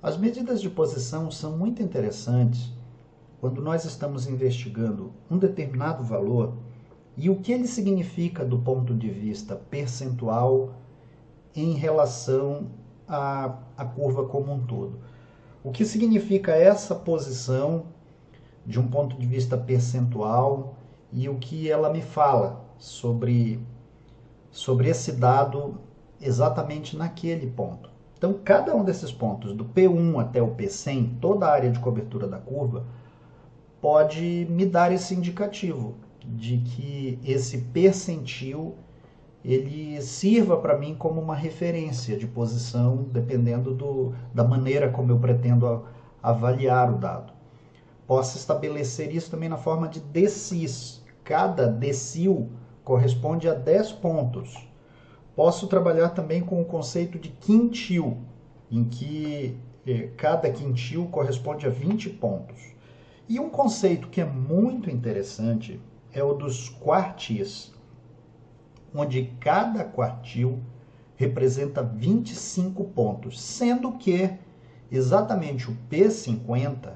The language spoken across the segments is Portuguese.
As medidas de posição são muito interessantes quando nós estamos investigando um determinado valor e o que ele significa do ponto de vista percentual em relação à curva como um todo. O que significa essa posição de um ponto de vista percentual e o que ela me fala sobre esse dado exatamente naquele ponto. Então, cada um desses pontos, do P1 até o P100, toda a área de cobertura da curva, pode me dar esse indicativo de que esse percentil ele sirva para mim como uma referência de posição, dependendo da maneira como eu pretendo avaliar o dado. Posso estabelecer isso também na forma de decis. Cada decil corresponde a 10 pontos. Posso trabalhar também com o conceito de quintil, em que cada quintil corresponde a 20 pontos. E um conceito que é muito interessante é o dos quartis, onde cada quartil representa 25 pontos, sendo que exatamente o P50,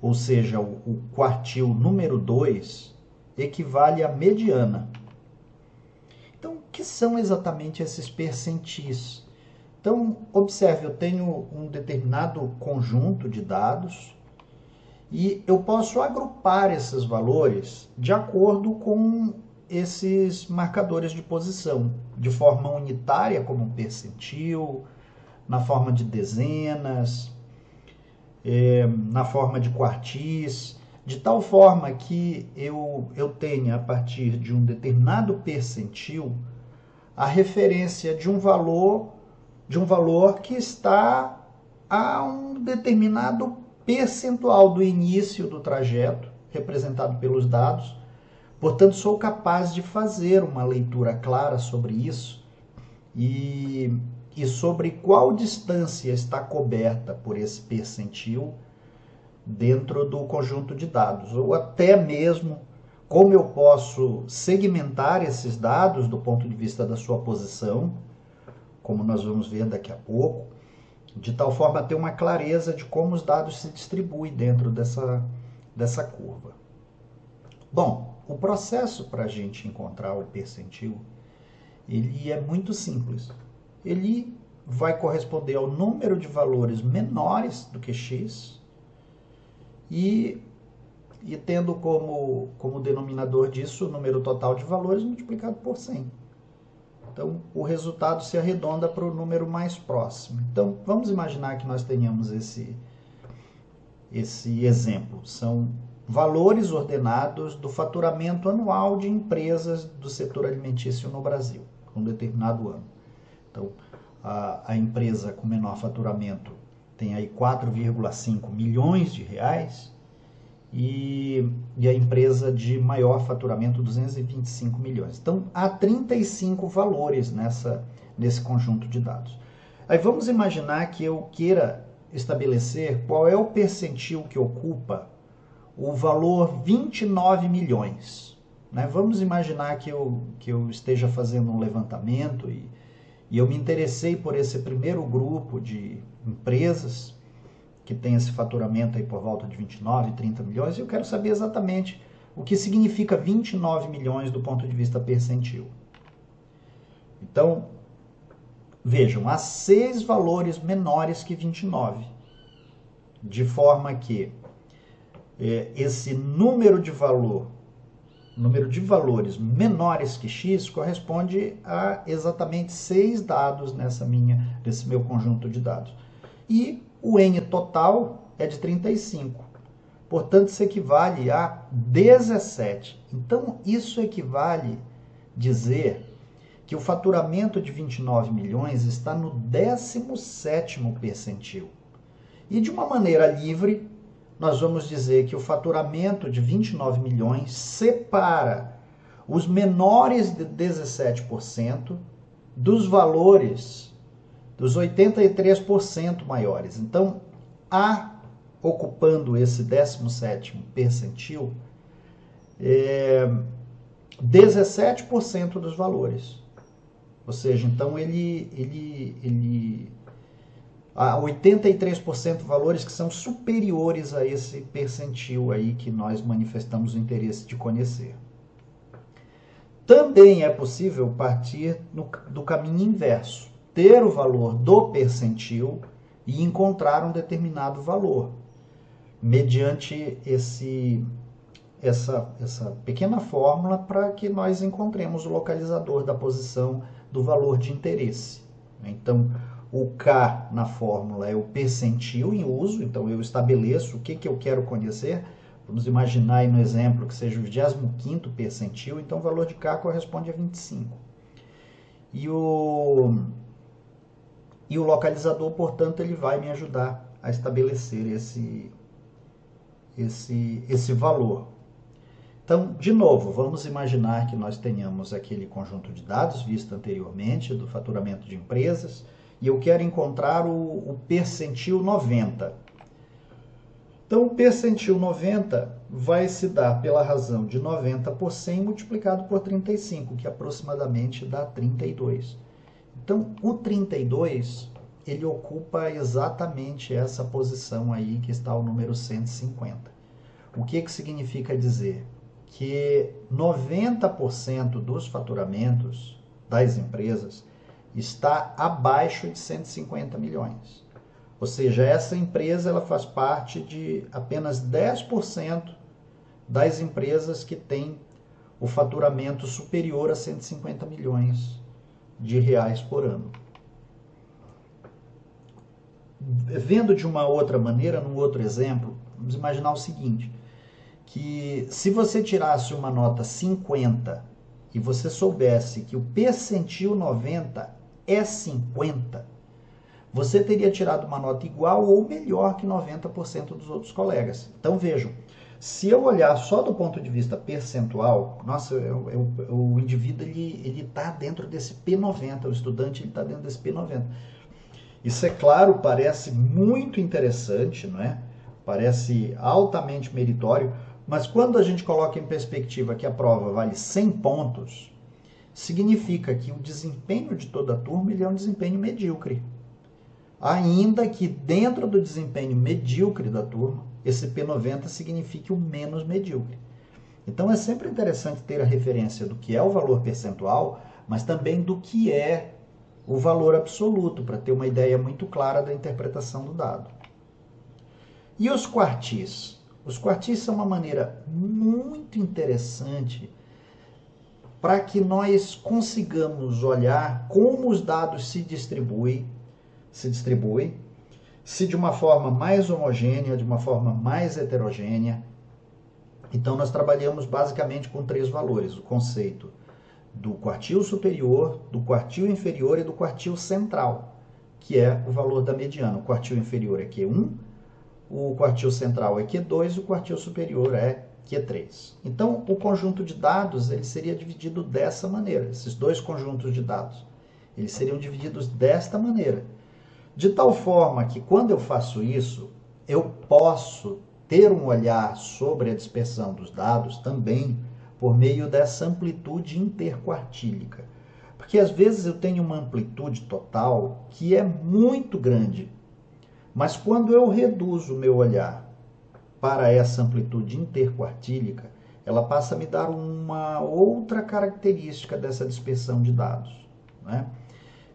ou seja, o quartil número 2, equivale à mediana. Então, o que são exatamente esses percentis? Então, observe, eu tenho um determinado conjunto de dados e eu posso agrupar esses valores de acordo com esses marcadores de posição, de forma unitária, como percentil, na forma de dezenas, na forma de quartis, de tal forma que eu tenha, a partir de um determinado percentil, a referência de um valor que está a um determinado percentual do início do trajeto, representado pelos dados. Portanto, sou capaz de fazer uma leitura clara sobre isso e sobre qual distância está coberta por esse percentil dentro do conjunto de dados, ou até mesmo como eu posso segmentar esses dados do ponto de vista da sua posição, como nós vamos ver daqui a pouco, de tal forma a ter uma clareza de como os dados se distribuem dentro dessa curva. Bom, o processo para a gente encontrar o percentil, ele é muito simples. Ele vai corresponder ao número de valores menores do que x e tendo como denominador disso o número total de valores multiplicado por 100. Então, o resultado se arredonda para o número mais próximo. Então, vamos imaginar que nós tenhamos esse exemplo. São valores ordenados do faturamento anual de empresas do setor alimentício no Brasil, um determinado ano. Então, a empresa com menor faturamento tem aí 4,5 milhões de reais e a empresa de maior faturamento 225 milhões. Então, há 35 valores nesse conjunto de dados. Aí vamos imaginar que eu queira estabelecer qual é o percentil que ocupa o valor 29 milhões. Né? Vamos imaginar que eu esteja fazendo um levantamento e eu me interessei por esse primeiro grupo de empresas que tem esse faturamento aí por volta de 29, 30 milhões, e eu quero saber exatamente o que significa 29 milhões do ponto de vista percentil. Então, vejam, há 6 valores menores que 29, de forma que esse número de valores menores que x corresponde a exatamente 6 dados nesse meu conjunto de dados. E o N total é de 35. Portanto, isso equivale a 17. Então, isso equivale a dizer que o faturamento de 29 milhões está no 17º percentil. E de uma maneira livre, nós vamos dizer que o faturamento de 29 milhões separa os menores de 17% dos valores dos 83% maiores. Então, ocupando esse 17º percentil, 17% dos valores. Ou seja, então ele a 83% valores que são superiores a esse percentil aí que nós manifestamos o interesse de conhecer. Também é possível partir do caminho inverso, ter o valor do percentil e encontrar um determinado valor, mediante essa pequena fórmula para que nós encontremos o localizador da posição do valor de interesse. Então, o K na fórmula é o percentil em uso, então eu estabeleço o que eu quero conhecer. Vamos imaginar aí no exemplo que seja o 25º percentil, então o valor de K corresponde a 25. E o localizador, portanto, ele vai me ajudar a estabelecer esse valor. Então, de novo, vamos imaginar que nós tenhamos aquele conjunto de dados visto anteriormente do faturamento de empresas e eu quero encontrar o percentil 90. Então, o percentil 90 vai se dar pela razão de 90 por 100 multiplicado por 35, que aproximadamente dá 32. Então, o 32, ele ocupa exatamente essa posição aí que está o número 150. O que significa dizer? Que 90% dos faturamentos das empresas está abaixo de 150 milhões. Ou seja, essa empresa ela faz parte de apenas 10% das empresas que têm o faturamento superior a 150 milhões de reais por ano. Vendo de uma outra maneira, num outro exemplo, vamos imaginar o seguinte, que se você tirasse uma nota 50 e você soubesse que o percentil 90 é 50, você teria tirado uma nota igual ou melhor que 90% dos outros colegas. Então vejam, se eu olhar só do ponto de vista percentual, nossa, o indivíduo ele está dentro desse P90, o estudante está dentro desse P90. Isso, é claro, parece muito interessante, não é? Parece altamente meritório, mas quando a gente coloca em perspectiva que a prova vale 100 pontos, significa que o desempenho de toda a turma ele é um desempenho medíocre. Ainda que dentro do desempenho medíocre da turma, esse P90 signifique o menos medíocre. Então é sempre interessante ter a referência do que é o valor percentual, mas também do que é o valor absoluto, para ter uma ideia muito clara da interpretação do dado. E os quartis? Os quartis são uma maneira muito interessante para que nós consigamos olhar como os dados se distribuem, se de uma forma mais homogênea, de uma forma mais heterogênea. Então nós trabalhamos basicamente com 3 valores, o conceito do quartil superior, do quartil inferior e do quartil central, que é o valor da mediana. O quartil inferior é Q1, o quartil central é Q2 e o quartil superior é Q3. Então, o conjunto de dados ele seria dividido dessa maneira. Esses 2 conjuntos de dados eles seriam divididos desta maneira. De tal forma que, quando eu faço isso, eu posso ter um olhar sobre a dispersão dos dados também por meio dessa amplitude interquartílica. Porque, às vezes, eu tenho uma amplitude total que é muito grande. Mas quando eu reduzo o meu olhar para essa amplitude interquartílica, ela passa a me dar uma outra característica dessa dispersão de dados, né?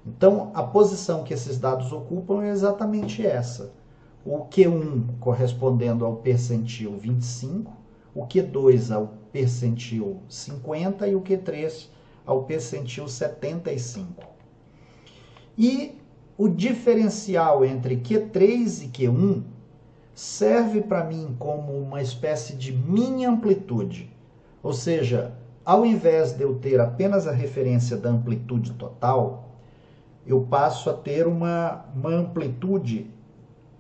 Então, a posição que esses dados ocupam é exatamente essa. O Q1 correspondendo ao percentil 25, o Q2 ao percentil 50 e o Q3 ao percentil 75. E o diferencial entre Q3 e Q1 serve para mim como uma espécie de mini amplitude. Ou seja, ao invés de eu ter apenas a referência da amplitude total, eu passo a ter uma amplitude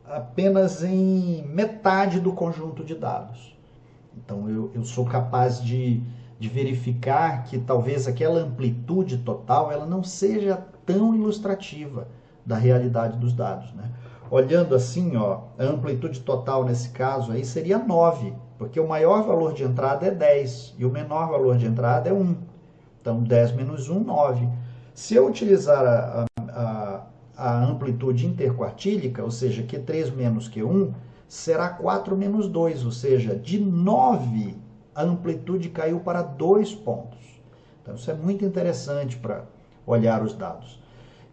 apenas em metade do conjunto de dados. Então eu sou capaz de verificar que talvez aquela amplitude total ela não seja tão ilustrativa da realidade dos dados, né? Olhando assim, ó, a amplitude total nesse caso aí seria 9, porque o maior valor de entrada é 10 e o menor valor de entrada é 1. Então 10 menos 1, 9. Se eu utilizar a a amplitude interquartílica, ou seja, Q3 menos Q1, será 4 menos 2, ou seja, de 9 a amplitude caiu para 2 pontos. Então isso é muito interessante para olhar os dados.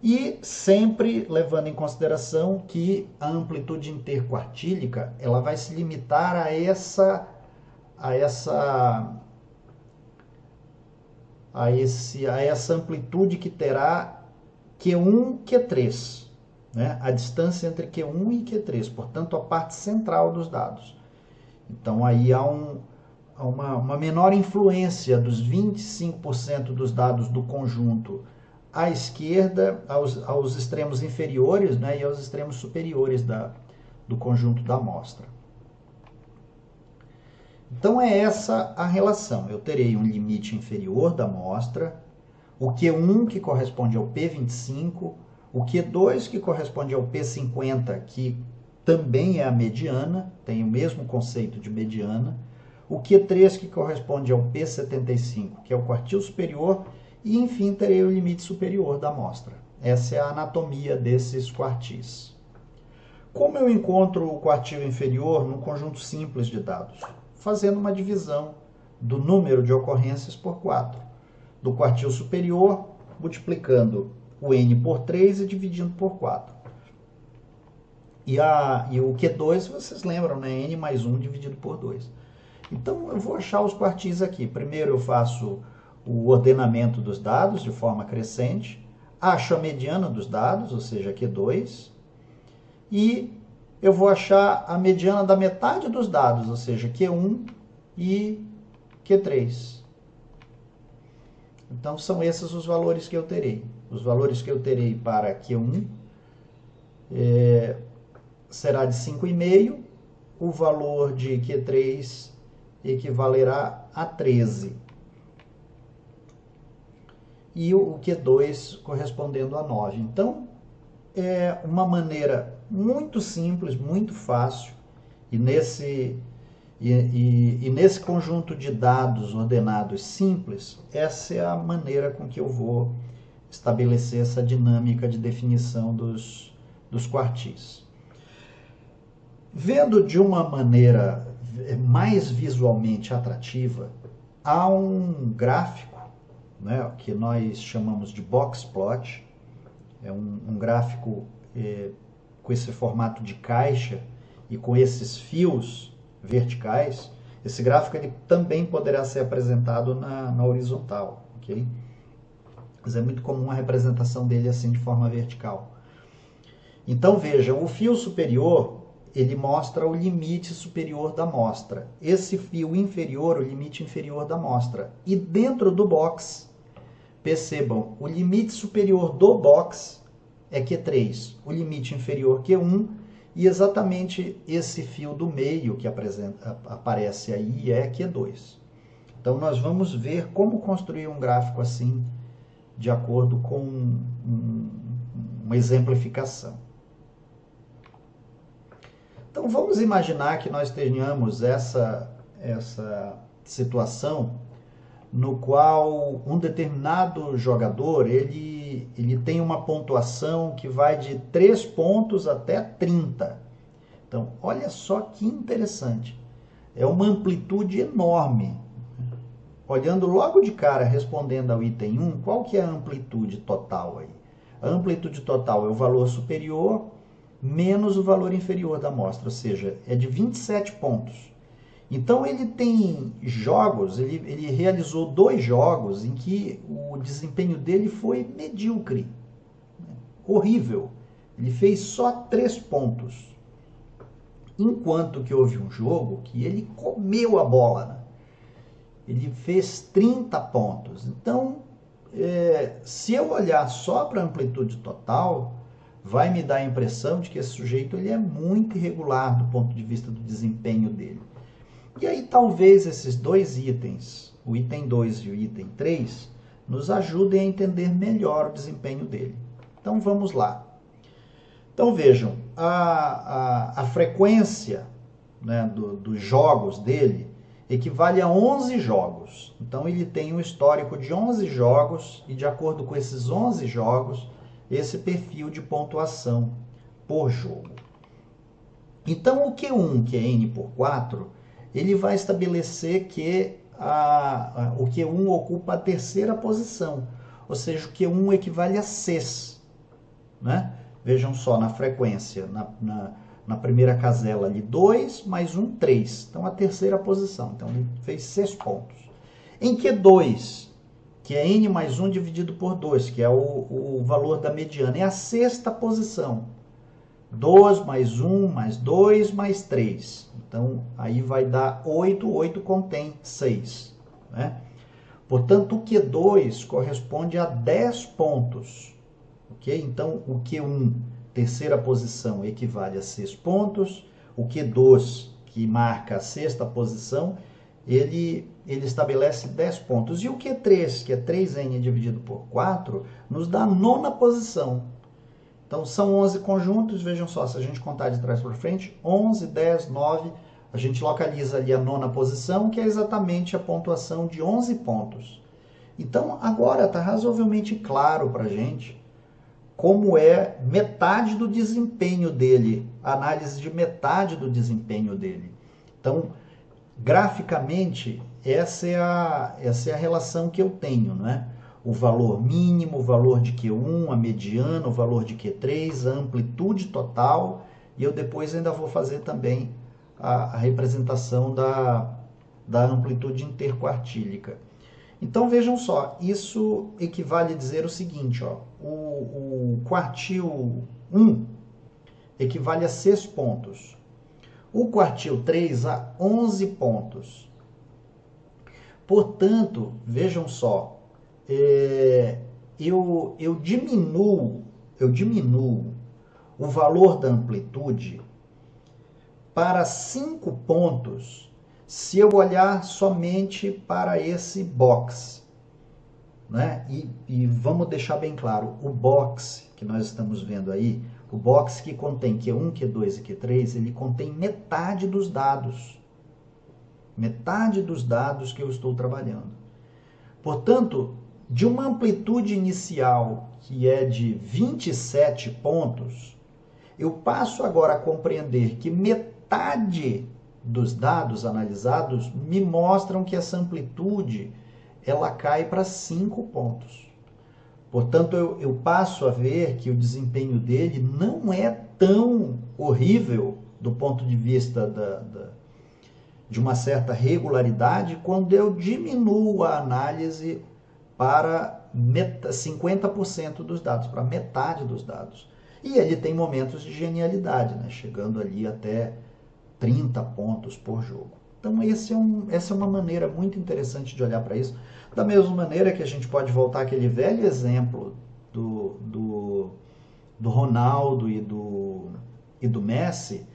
E sempre levando em consideração que a amplitude interquartílica ela vai se limitar a essa amplitude que terá Q1, Q3, né? A distância entre Q1 e Q3, portanto a parte central dos dados. Então aí há uma menor influência dos 25% dos dados do conjunto à esquerda, aos extremos inferiores, né, e aos extremos superiores do conjunto da amostra. Então é essa a relação. Eu terei um limite inferior da amostra, o Q1 que corresponde ao P25, o Q2 que corresponde ao P50, que também é a mediana, tem o mesmo conceito de mediana, o Q3 que corresponde ao P75, que é o quartil superior, e enfim terei o limite superior da amostra. Essa é a anatomia desses quartis. Como eu encontro o quartil inferior num conjunto simples de dados? Fazendo uma divisão do número de ocorrências por 4. Do quartil superior, multiplicando o n por 3 e dividindo por 4. E o Q2, vocês lembram, né? N mais 1 dividido por 2. Então, eu vou achar os quartis aqui. Primeiro eu faço o ordenamento dos dados de forma crescente, acho a mediana dos dados, ou seja, Q2, e eu vou achar a mediana da metade dos dados, ou seja, Q1 e Q3. Então, são esses os valores que eu terei. Os valores que eu terei para Q1 será de 5,5, o valor de Q3 equivalerá a 13. E o Q2 correspondendo a 9. Então, é uma maneira muito simples, muito fácil, e nesse conjunto de dados ordenados simples, essa é a maneira com que eu vou estabelecer essa dinâmica de definição dos quartis. Vendo de uma maneira mais visualmente atrativa, há um gráfico, né, que nós chamamos de box plot. É um gráfico com esse formato de caixa e com esses fios verticais. Esse gráfico ele também poderá ser apresentado na horizontal, ok? Mas é muito comum a representação dele assim de forma vertical. Então vejam, o fio superior ele mostra o limite superior da amostra. Esse fio inferior, o limite inferior da amostra. E dentro do box, percebam, o limite superior do box é Q3, o limite inferior Q1, e exatamente esse fio do meio que aparece aí é Q2. Então nós vamos ver como construir um gráfico assim, de acordo com uma exemplificação. Então vamos imaginar que nós tenhamos essa situação no qual um determinado jogador ele tem uma pontuação que vai de 3 pontos até 30. Então, olha só que interessante. É uma amplitude enorme. Olhando logo de cara, respondendo ao item 1, qual que é a amplitude total aí? A amplitude total é o valor superior menos o valor inferior da amostra, ou seja, é de 27 pontos. Então ele tem jogos, ele realizou 2 jogos em que o desempenho dele foi medíocre, horrível. Ele fez só 3 pontos. Enquanto que houve um jogo que ele comeu a bola, né? Ele fez 30 pontos. Então, se eu olhar só para a amplitude total, vai me dar a impressão de que esse sujeito ele é muito irregular do ponto de vista do desempenho dele. E aí talvez esses 2 itens, o item 2 e o item 3, nos ajudem a entender melhor o desempenho dele. Então vamos lá. Então vejam, a frequência, né, dos jogos dele equivale a 11 jogos. Então ele tem um histórico de 11 jogos e de acordo com esses 11 jogos, esse perfil de pontuação por jogo. Então o Q1, que é N por 4, ele vai estabelecer que o Q1 ocupa a terceira posição, ou seja, o Q1 equivale a 6, né? Vejam só, na frequência, na primeira casela ali, 2 mais 1, 3. Então, a terceira posição. Então, ele fez 6 pontos. Em Q2, que é N mais 1 dividido por 2, que é o valor da mediana, é a sexta posição. 2 mais 1 mais 2 mais 3. Então, aí vai dar 8. 8 contém 6. Né? Portanto, o Q2 corresponde a 10 pontos. Okay? Então, o Q1, terceira posição, equivale a 6 pontos. O Q2, que marca a sexta posição, ele estabelece 10 pontos. E o Q3, que é 3N dividido por 4, nos dá a nona posição. Então, são 11 conjuntos. Vejam só, se a gente contar de trás para frente, 11, 10, 9, a gente localiza ali a nona posição, que é exatamente a pontuação de 11 pontos. Então, agora está razoavelmente claro para a gente como é metade do desempenho dele, a análise de metade do desempenho dele. Então, graficamente, essa é a relação que eu tenho, né? O valor mínimo, o valor de Q1, a mediana, o valor de Q3, a amplitude total, e eu depois ainda vou fazer também a representação da amplitude interquartílica. Então vejam só, isso equivale a dizer o seguinte, ó, o quartil 1 equivale a 6 pontos, o quartil 3 a 11 pontos. Portanto, vejam só, eu diminuo o valor da amplitude para 5 pontos se eu olhar somente para esse box, né? E vamos deixar bem claro, o box que nós estamos vendo aí, o box que contém Q1, Q2 e Q3, ele contém metade dos dados. Metade dos dados que eu estou trabalhando. Portanto, de uma amplitude inicial que é de 27 pontos, eu passo agora a compreender que metade dos dados analisados me mostram que essa amplitude ela cai para 5 pontos. Portanto, eu passo a ver que o desempenho dele não é tão horrível do ponto de vista de uma certa regularidade quando eu diminuo a análise para 50% dos dados, para metade dos dados. E ele tem momentos de genialidade, né? Chegando ali até 30 pontos por jogo. Então essa é uma maneira muito interessante de olhar para isso. Da mesma maneira que a gente pode voltar àquele velho exemplo do Ronaldo e do Messi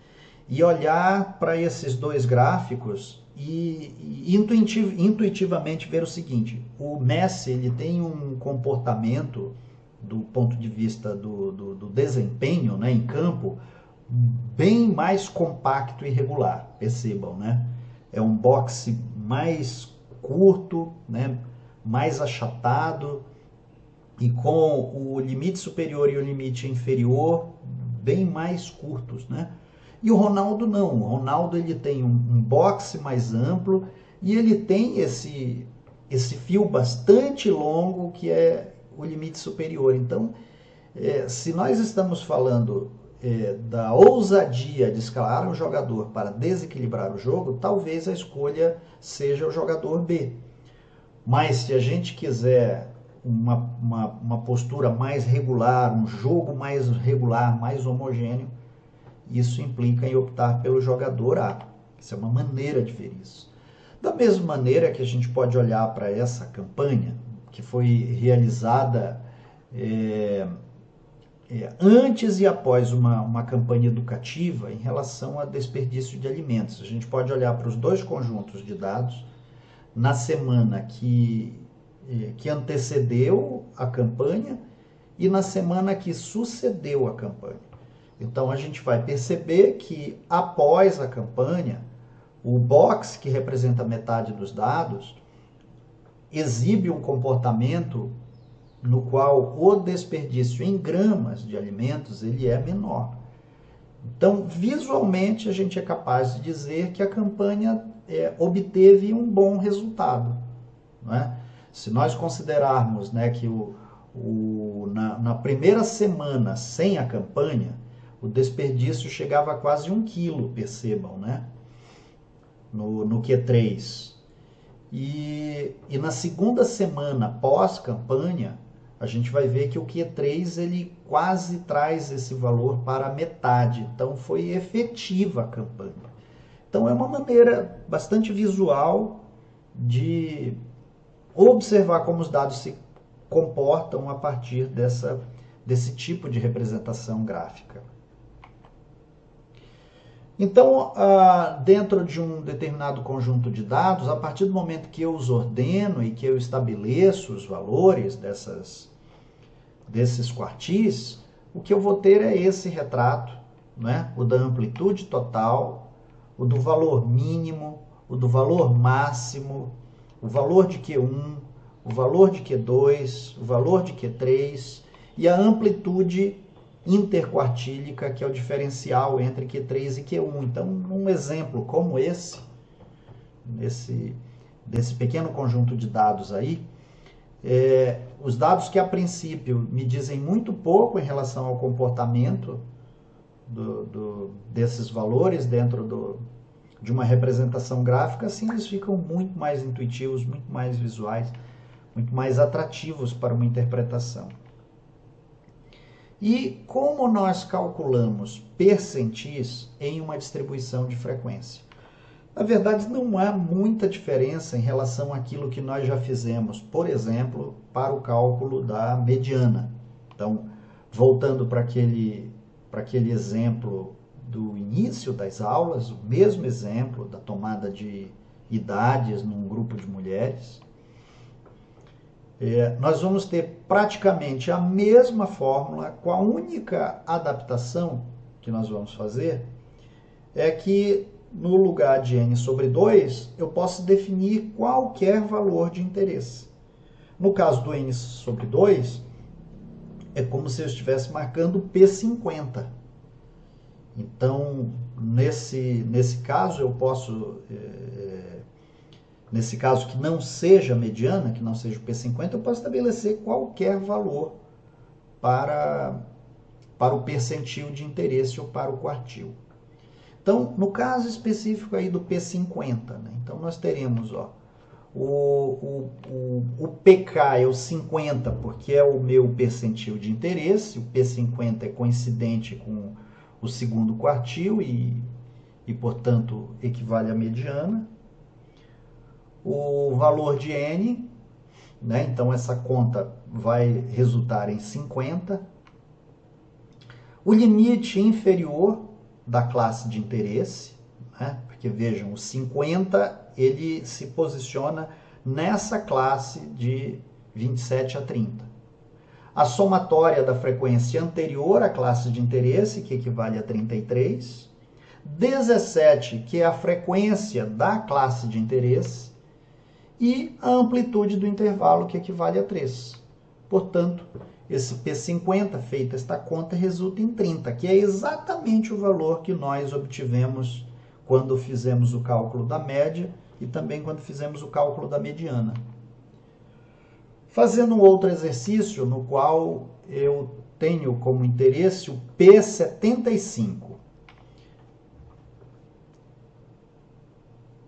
e olhar para esses dois gráficos e intuitivamente ver o seguinte: o Messi ele tem um comportamento do ponto de vista do desempenho, né, em campo, bem mais compacto e regular, percebam, né? É um boxe mais curto, né, mais achatado e com o limite superior e o limite inferior bem mais curtos, né? E o Ronaldo não, o Ronaldo ele tem um boxe mais amplo e ele tem esse fio bastante longo que é o limite superior. Então, se nós estamos falando da ousadia de escalar um jogador para desequilibrar o jogo, talvez a escolha seja o jogador B. Mas se a gente quiser uma postura mais regular, um jogo mais regular, mais homogêneo, isso implica em optar pelo jogador A. Isso é uma maneira de ver isso. Da mesma maneira que a gente pode olhar para essa campanha, que foi realizada antes e após uma campanha educativa em relação a desperdício de alimentos. A gente pode olhar para os dois conjuntos de dados na semana que antecedeu a campanha e na semana que sucedeu a campanha. Então a gente vai perceber que após a campanha, o box, que representa metade dos dados, exibe um comportamento no qual o desperdício em gramas de alimentos ele é menor. Então, visualmente, a gente é capaz de dizer que a campanha obteve um bom resultado. Não é? Se nós considerarmos, né, que na primeira semana sem a campanha, o desperdício chegava a quase 1 quilo, percebam, né? No Q3. E na segunda semana pós-campanha, a gente vai ver que o Q3 ele quase traz esse valor para a metade. Então, foi efetiva a campanha. Então, é uma maneira bastante visual de observar como os dados se comportam a partir desse tipo de representação gráfica. Então, dentro de um determinado conjunto de dados, a partir do momento que eu os ordeno e que eu estabeleço os valores desses quartis, o que eu vou ter é esse retrato, né? O da amplitude total, o do valor mínimo, o do valor máximo, o valor de Q1, o valor de Q2, o valor de Q3 e a amplitude interquartílica, que é o diferencial entre Q3 e Q1. Então, um exemplo como esse, desse pequeno conjunto de dados aí, os dados que a princípio me dizem muito pouco em relação ao comportamento desses valores dentro de uma representação gráfica, assim eles ficam muito mais intuitivos, muito mais visuais, muito mais atrativos para uma interpretação. E como nós calculamos percentis em uma distribuição de frequência? Na verdade, não há muita diferença em relação àquilo que nós já fizemos, por exemplo, para o cálculo da mediana. Então, voltando para aquele exemplo do início das aulas, o mesmo exemplo da tomada de idades num grupo de mulheres, nós vamos ter praticamente a mesma fórmula, com a única adaptação que nós vamos fazer é que no lugar de n sobre 2, eu posso definir qualquer valor de interesse. No caso do n sobre 2, é como se eu estivesse marcando P50. Então, nesse caso, eu posso... Nesse caso que não seja mediana, que não seja o P50, eu posso estabelecer qualquer valor para o percentil de interesse ou para o quartil. Então, no caso específico aí do P50, né? Então nós teremos o PK é o 50, porque é o meu percentil de interesse, o P50 é coincidente com o segundo quartil e portanto, equivale à mediana. O valor de N, né? Então essa conta vai resultar em 50. O limite inferior da classe de interesse, né? Porque vejam, o 50 ele se posiciona nessa classe de 27 a 30. A somatória da frequência anterior à classe de interesse, que equivale a 33. 17, que é a frequência da classe de interesse, e a amplitude do intervalo, que equivale a 3. Portanto, esse P50, feita esta conta, resulta em 30, que é exatamente o valor que nós obtivemos quando fizemos o cálculo da média e também quando fizemos o cálculo da mediana. Fazendo um outro exercício, no qual eu tenho como interesse o P75.